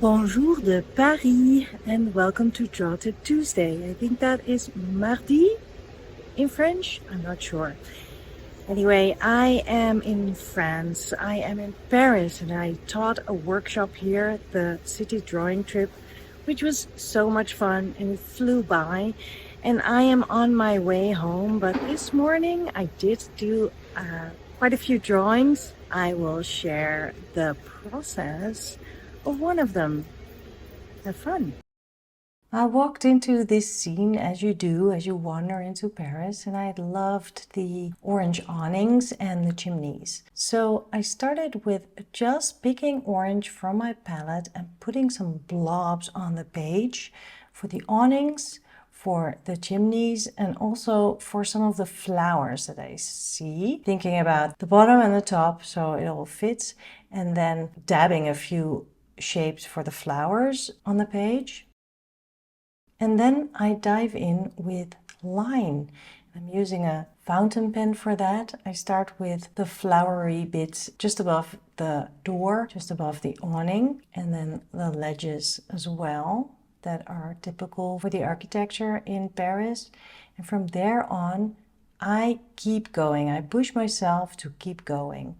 Bonjour de Paris and welcome to Draw Tip Tuesday. I think that is mardi in French. I'm not sure. Anyway, I am in France. I am in Paris and I taught a workshop here at the city drawing trip, which was so much fun and it flew by. And I am on my way home, but this morning I did do quite a few drawings. I will share the process of one of them. Have fun. I walked into this scene as you do as you wander into Paris, and I loved the orange awnings and the chimneys. So I started with just picking orange from my palette and putting some blobs on the page for the awnings, for the chimneys, and also for some of the flowers that I see. Thinking about the bottom and the top so it all fits, and then dabbing a few shapes for the flowers on the page. And then I dive in with line. I'm using a fountain pen for that. I start with the flowery bits just above the door, just above the awning, and then the ledges as well that are typical for the architecture in Paris. And from there on, I keep going. I push myself to keep going.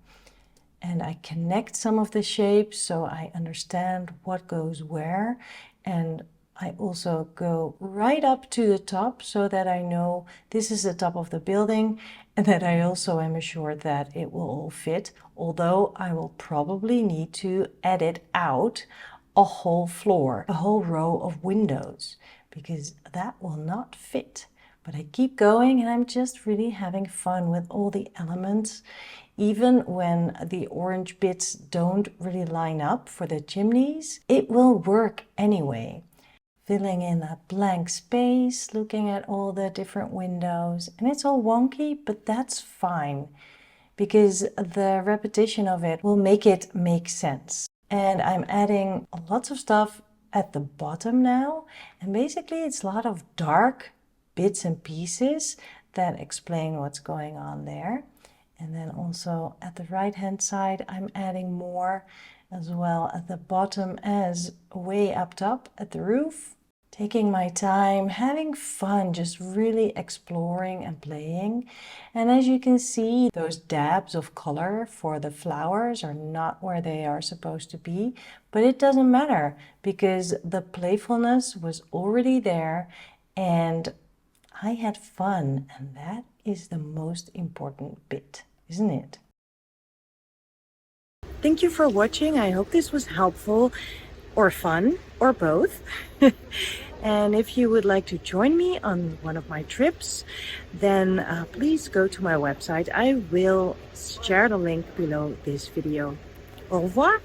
And I connect some of the shapes so I understand what goes where. And I also go right up to the top so that I know this is the top of the building and that I also am assured that it will all fit, although I will probably need to edit out a whole floor, a whole row of windows, because that will not fit. But I keep going and I'm just really having fun with all the elements. Even when the orange bits don't really line up for the chimneys, it will work anyway. Filling in a blank space, looking at all the different windows, and it's all wonky, but that's fine because the repetition of it will make it make sense. And I'm adding lots of stuff at the bottom now, and basically it's a lot of dark bits and pieces that explain what's going on there. And then also at the right hand side, I'm adding more as well at the bottom as way up top at the roof. Taking my time, having fun, just really exploring and playing. And as you can see, those dabs of color for the flowers are not where they are supposed to be, but it doesn't matter because the playfulness was already there and I had fun, and that is the most important bit, isn't it? Thank you for watching. I hope this was helpful or fun or both. And if you would like to join me on one of my trips, then please go to my website. I will share the link below this video. Au revoir.